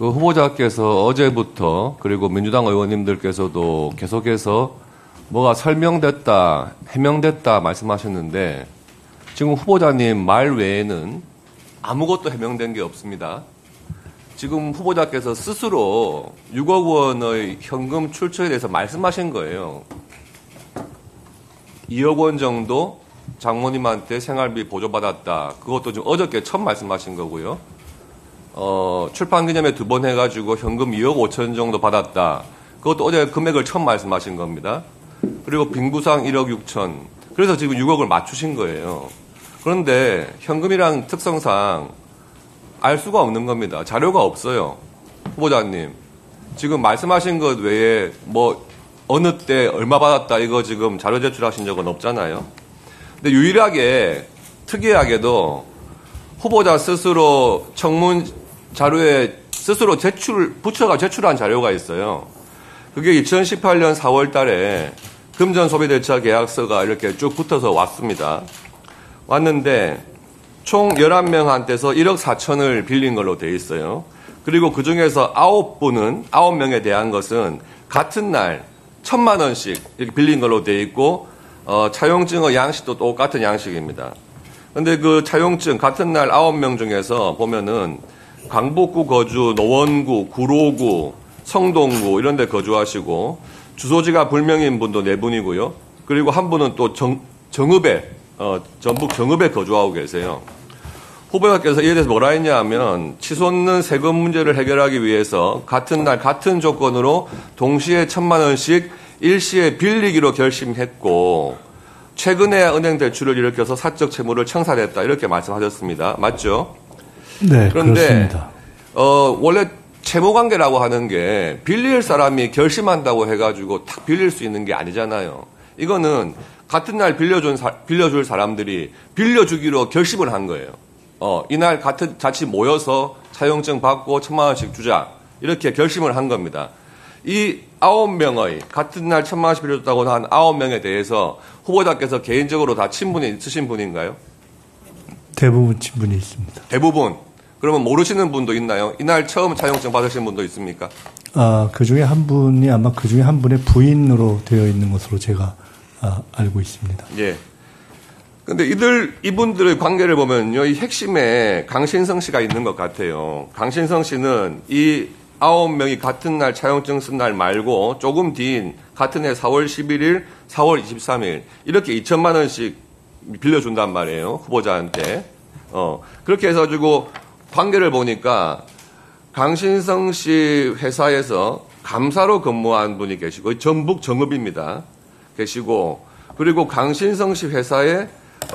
그 후보자께서 어제부터 그리고 민주당 의원님들께서도 계속해서 뭐가 설명됐다, 해명됐다 말씀하셨는데 지금 후보자님 말 외에는 아무것도 해명된 게 없습니다. 지금 후보자께서 스스로 6억 원의 현금 출처에 대해서 말씀하신 거예요. 2억 원 정도 장모님한테 생활비 보조받았다. 그것도 지금 어저께 처음 말씀하신 거고요. 출판 기념회 2번 해가지고 현금 2억 5천 정도 받았다. 그것도 어제 금액을 처음 말씀하신 겁니다. 그리고 빙부상 1억 6천. 그래서 지금 6억을 맞추신 거예요. 그런데 현금이란 특성상 알 수가 없는 겁니다. 자료가 없어요. 후보자님. 지금 말씀하신 것 외에 뭐 어느 때 얼마 받았다 이거 지금 자료 제출하신 적은 없잖아요. 근데 유일하게 특이하게도 후보자 스스로 청문 자료에 스스로 부처가 제출한 자료가 있어요. 그게 2018년 4월 달에 금전 소비대차 계약서가 이렇게 쭉 붙어서 왔습니다. 왔는데 총 11명한테서 1억 4천을 빌린 걸로 돼 있어요. 그리고 그 중에서 9명에 대한 것은 같은 날 1,000만 원씩 이렇게 빌린 걸로 돼 있고, 차용증의 양식도 똑같은 양식입니다. 근데 그 차용증 같은 날 9명 중에서 보면은 강북구 거주, 노원구, 구로구, 성동구 이런 데 거주하시고 주소지가 불명인 분도 4분이고요. 그리고 한 분은 또 정읍에 전북 정읍에 거주하고 계세요. 후보자께서 이에 대해서 뭐라 했냐 하면 치솟는 세금 문제를 해결하기 위해서 같은 날 같은 조건으로 동시에 1,000만 원씩 일시에 빌리기로 결심했고 최근에 은행 대출을 일으켜서 사적 채무를 청산했다 이렇게 말씀하셨습니다. 맞죠? 네, 그런데 그렇습니다. 원래 채무관계라고 하는 게 빌릴 사람이 결심한다고 해가지고 탁 빌릴 수 있는 게 아니잖아요. 이거는 같은 날 빌려줄 사람들이 빌려주기로 결심을 한 거예요. 이날 같이 모여서 차용증 받고 1,000만 원씩 주자 이렇게 결심을 한 겁니다. 이 9명의 같은 날 1,000만 원씩 빌려줬다고 한 9명에 대해서 후보자께서 개인적으로 다 친분이 있으신 분인가요? 대부분 친분이 있습니다. 대부분. 그러면 모르시는 분도 있나요? 이날 처음 차용증 받으신 분도 있습니까? 그 중에 한 분이 아마 그 중에 한 분의 부인으로 되어 있는 것으로 제가 알고 있습니다. 예. 근데 이분들의 관계를 보면요, 이 핵심에 강신성 씨가 있는 것 같아요. 강신성 씨는 이 9명이 같은 날 차용증 쓴 날 말고 조금 뒤인 같은 해 4월 11일, 4월 23일 이렇게 2,000만 원씩 빌려준단 말이에요. 후보자한테. 그렇게 해가지고 관계를 보니까 강신성 씨 회사에서 감사로 근무한 분이 계시고 전북 정읍입니다. 계시고 그리고 강신성 씨 회사에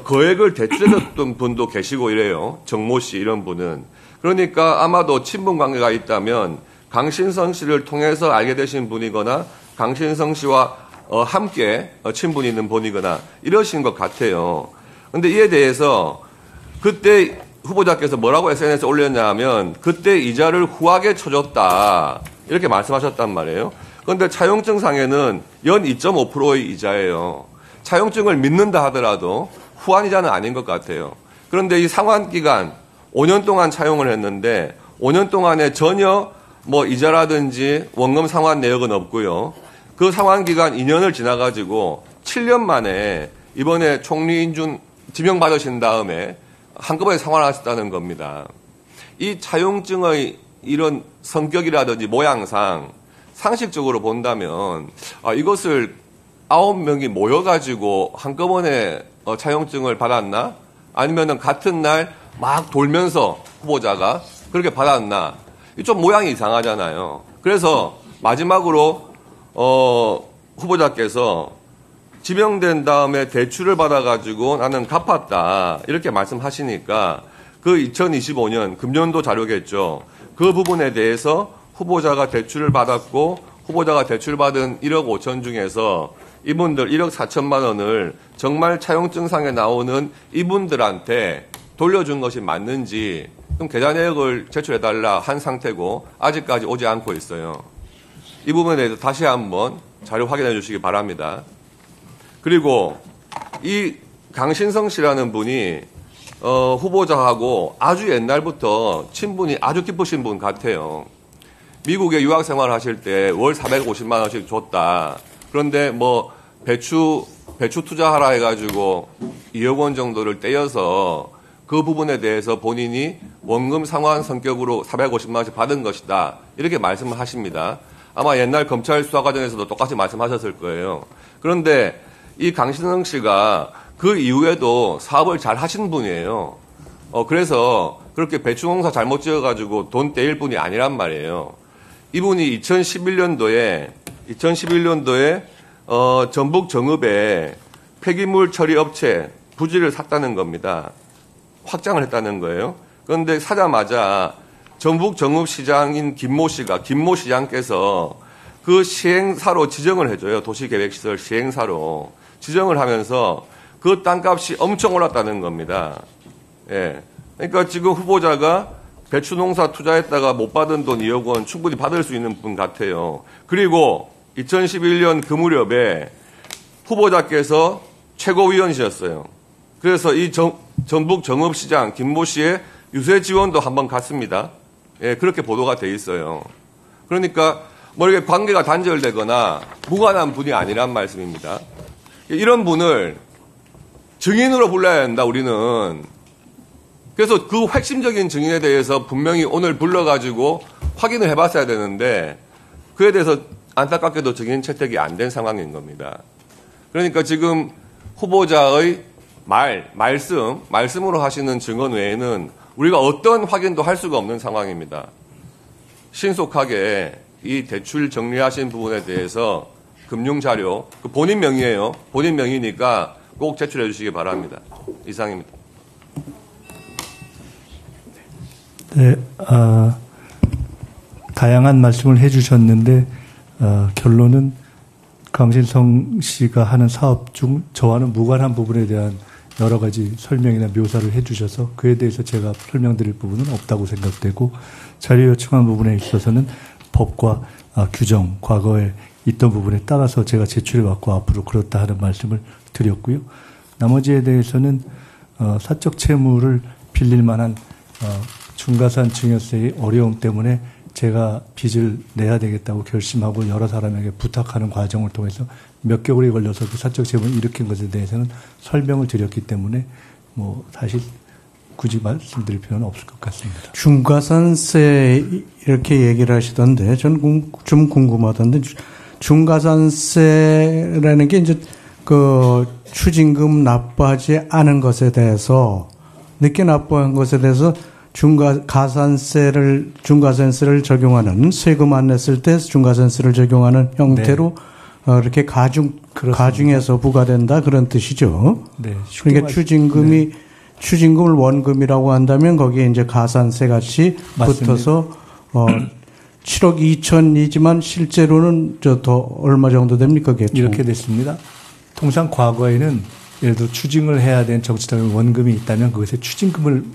거액을 대출해줬던 분도 계시고 이래요. 정모 씨 이런 분은. 그러니까 아마도 친분 관계가 있다면 강신성 씨를 통해서 알게 되신 분이거나 강신성 씨와 함께 친분이 있는 분이거나 이러신 것 같아요. 그런데 이에 대해서 그때 후보자께서 뭐라고 SNS에 올렸냐 하면 그때 이자를 후하게 쳐줬다 이렇게 말씀하셨단 말이에요. 그런데 차용증상에는 연 2.5%의 이자예요. 차용증을 믿는다 하더라도 후한 이자는 아닌 것 같아요. 그런데 이 상환기간 5년 동안 차용을 했는데 5년 동안에 전혀 뭐 이자라든지 원금 상환 내역은 없고요. 그 상환기간 2년을 지나가지고 7년 만에 이번에 총리 인준 지명받으신 다음에 한꺼번에 상환하셨다는 겁니다. 이 차용증의 이런 성격이라든지 모양상 상식적으로 본다면 이것을 9명이 모여가지고 한꺼번에 차용증을 받았나? 아니면은 같은 날 막 돌면서 후보자가 그렇게 받았나? 좀 모양이 이상하잖아요. 그래서 마지막으로 후보자께서 지명된 다음에 대출을 받아가지고 나는 갚았다 이렇게 말씀하시니까 그 2025년 금년도 자료겠죠. 그 부분에 대해서 후보자가 대출을 받았고 후보자가 대출받은 1억 5천 중에서 이분들 1억 4천만 원을 정말 차용증상에 나오는 이분들한테 돌려준 것이 맞는지 좀 계좌 내역을 제출해달라 한 상태고 아직까지 오지 않고 있어요. 이 부분에 대해서 다시 한번 자료 확인해 주시기 바랍니다. 그리고 이 강신성 씨라는 분이 후보자하고 아주 옛날부터 친분이 아주 깊으신 분 같아요. 미국에 유학 생활을 하실 때 월 450만 원씩 줬다. 그런데 뭐 배추 투자하라 해가지고 2억 원 정도를 떼어서 그 부분에 대해서 본인이 원금 상환 성격으로 450만 원씩 받은 것이다. 이렇게 말씀을 하십니다. 아마 옛날 검찰 수사 과정에서도 똑같이 말씀하셨을 거예요. 그런데 이 강신성 씨가 그 이후에도 사업을 잘 하신 분이에요. 그래서 그렇게 배추농사 잘못 지어가지고 돈 떼일 분이 아니란 말이에요. 이분이 2011년도에 전북 정읍에 폐기물 처리 업체 부지를 샀다는 겁니다. 확장을 했다는 거예요. 그런데 사자마자 전북 정읍 시장인 김모 시장께서 그 시행사로 지정을 해줘요. 도시계획시설 시행사로 지정을 하면서 그 땅값이 엄청 올랐다는 겁니다. 예. 그러니까 지금 후보자가 배추 농사 투자했다가 못 받은 돈 2억 원 충분히 받을 수 있는 분 같아요. 그리고 2011년 그 무렵에 후보자께서 최고위원이셨어요. 그래서 이 전북 정읍시장 김모 씨의 유세 지원도 한번 갔습니다. 예, 그렇게 보도가 돼 있어요. 그러니까 뭐 이렇게 관계가 단절되거나 무관한 분이 아니란 말씀입니다. 이런 분을 증인으로 불러야 한다, 우리는. 그래서 그 핵심적인 증인에 대해서 분명히 오늘 불러가지고 확인을 해봤어야 되는데 그에 대해서 안타깝게도 증인 채택이 안 된 상황인 겁니다. 그러니까 지금 후보자의 말씀으로 하시는 증언 외에는 우리가 어떤 확인도 할 수가 없는 상황입니다. 신속하게 이 대출 정리하신 부분에 대해서 금융자료, 본인 명의예요. 본인 명의니까 꼭 제출해 주시기 바랍니다. 이상입니다. 네, 다양한 말씀을 해주셨는데 결론은 강신성 씨가 하는 사업 중 저와는 무관한 부분에 대한 여러 가지 설명이나 묘사를 해주셔서 그에 대해서 제가 설명드릴 부분은 없다고 생각되고 자료 요청한 부분에 있어서는 법과 규정, 과거에 있던 부분에 따라서 제가 제출해왔고 앞으로 그렇다 하는 말씀을 드렸고요. 나머지에 대해서는 사적 채무를 빌릴 만한 중과산 증여세의 어려움 때문에 제가 빚을 내야 되겠다고 결심하고 여러 사람에게 부탁하는 과정을 통해서 몇 개월이 걸려서 그 사적 채무를 일으킨 것에 대해서는 설명을 드렸기 때문에 뭐 사실 굳이 말씀드릴 필요는 없을 것 같습니다. 중과산세 이렇게 얘기를 하시던데 저는 좀 궁금하던데 중과산세라는 게 이제 그 추징금 납부하지 않은 것에 대해서 늦게 납부한 것에 대해서 중과산세를 적용하는 세금 안 냈을 때 중과산세를 적용하는 형태로 네. 이렇게 가중해서 부과된다 그런 뜻이죠. 네. 그러니까 추징금을 원금이라고 한다면 거기에 이제 가산세 같이 맞습니다. 붙어서 7억 2천이지만 실제로는 더 얼마 정도 됩니까? 그게 이렇게 됐습니다. 통상 과거에는 예를 들어 추징을 해야 되는 정치적인 원금이 있다면 그것에 추징금을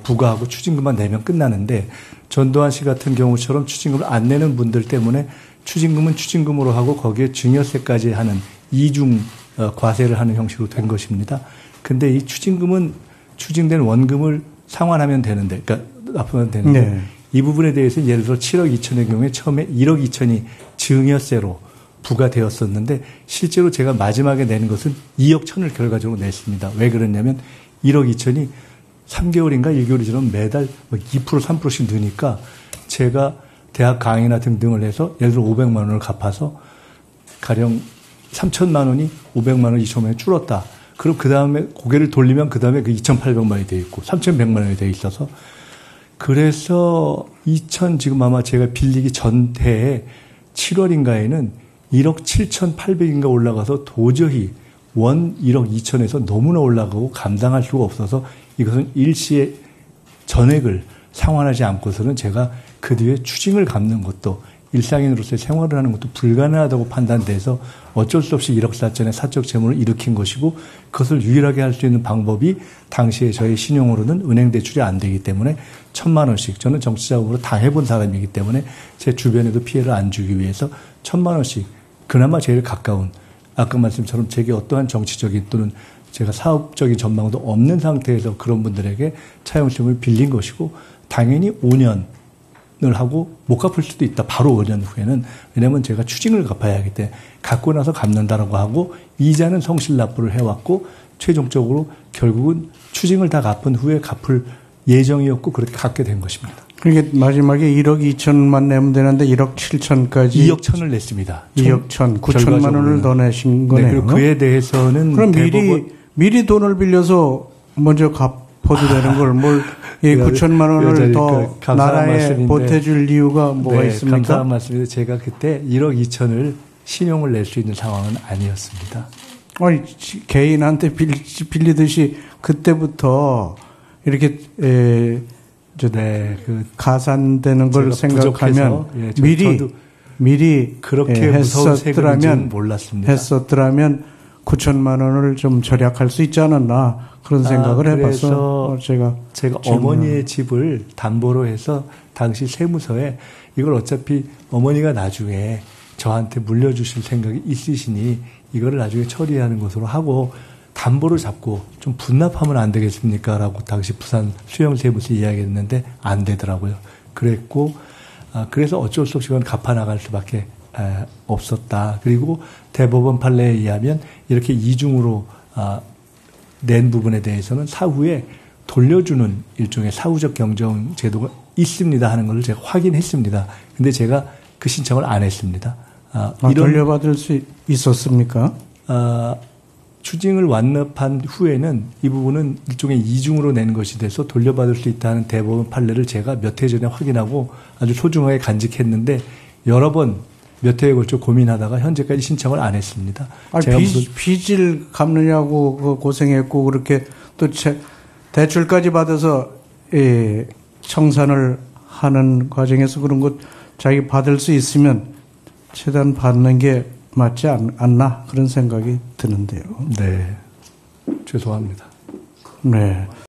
부과하고 추징금만 내면 끝나는데 전두환 씨 같은 경우처럼 추징금을 안 내는 분들 때문에 추징금은 추징금으로 하고 거기에 증여세까지 하는 이중 과세를 하는 형식으로 된 것입니다. 근데 이 추징금은 추징된 원금을 상환하면 되는데, 그러니까 납부하면 되는데 네. 이 부분에 대해서 예를 들어 7억 2천의 경우에 처음에 1억 2천이 증여세로 부과되었었는데 실제로 제가 마지막에 내는 것은 2억 1천을 결과적으로 냈습니다. 왜 그러냐면 1억 2천이 3개월인가 1개월이 지나면 매달 2% 3%씩 느니까 제가 대학 강의나 등등을 해서 예를 들어 500만 원을 갚아서 가령 3천만 원이 500만 원, 2천만 원이 줄었다. 그럼 그 다음에 고개를 돌리면 그 다음에 그 2,800만 원이 돼 있고 3,100만 원이 돼 있어서 그래서 지금 아마 제가 빌리기 전 해에 7월인가에는 1억 7,800인가 올라가서 도저히 원 1억 2천에서 너무나 올라가고 감당할 수가 없어서 이것은 일시에 전액을 상환하지 않고서는 제가 그 뒤에 추징을 갚는 것도 일상인으로서의 생활을 하는 것도 불가능하다고 판단돼서 어쩔 수 없이 1억 4천의 사적 채무를 일으킨 것이고 그것을 유일하게 할 수 있는 방법이 당시에 저희 신용으로는 은행 대출이 안 되기 때문에 1,000만 원씩 저는 정치자금으로 다 해본 사람이기 때문에 제 주변에도 피해를 안 주기 위해서 1,000만 원씩 그나마 제일 가까운 아까 말씀처럼 제게 어떠한 정치적인 또는 제가 사업적인 전망도 없는 상태에서 그런 분들에게 차용증을 빌린 것이고 당연히 5년 하고 못 갚을 수도 있다. 바로 5년 후에는. 왜냐하면 제가 추징을 갚아야 하기 때문에 갖고 나서 갚는다라고 하고 이자는 성실납부를 해왔고 최종적으로 결국은 추징을 다 갚은 후에 갚을 예정이었고 그렇게 갚게 된 것입니다. 그게 마지막에 1억 2천만 내면 되는데 1억 7천까지 2억 1천을 냈습니다. 2억 1천, 9천만 원을 더 내신 거네요. 네, 그리고 그에 대해서는 그럼 미리 돈을 빌려서 먼저 갚아도 되는 걸 뭘 9천만 원을 더 나라에 보태줄 이유가 뭐가 있습니까? 감사한 말씀인데 제가 그때 1억 2천을 신용을 낼 수 있는 상황은 아니었습니다. 아니 개인한테 빌리듯이 그때부터 이렇게 가산되는 걸 생각하면 미리 그렇게 무서운 세금인지는 몰랐습니다. 했었더라면 9천만 원을 좀 절약할 수 있지 않았나 그런 생각을 해봐서 제가 어머니의 집을 담보로 해서 당시 세무서에 이걸 어차피 어머니가 나중에 저한테 물려주실 생각이 있으시니 이거를 나중에 처리하는 것으로 하고 담보를 잡고 좀 분납하면 안 되겠습니까? 라고 당시 부산 수영세무서 이야기했는데 안 되더라고요. 그랬고 그래서 어쩔 수 없이 그건 갚아나갈 수밖에 없었다. 그리고 대법원 판례에 의하면 이렇게 이중으로 낸 부분에 대해서는 사후에 돌려주는 일종의 사후적 경정 제도가 있습니다 하는 것을 제가 확인했습니다. 근데 제가 그 신청을 안 했습니다. 돌려받을 수 있었습니까? 추징을 완납한 후에는 이 부분은 일종의 이중으로 낸 것이 돼서 돌려받을 수 있다는 대법원 판례를 제가 몇 해 전에 확인하고 아주 소중하게 간직했는데 여러 번 몇 해에 걸쳐 고민하다가 현재까지 신청을 안 했습니다. 빚을 갚느냐고 고생했고 그렇게 또 대출까지 받아서 청산을 하는 과정에서 그런 것 자기 받을 수 있으면 최대한 받는 게 맞지 않나 그런 생각이 드는데요. 네, 죄송합니다. 네.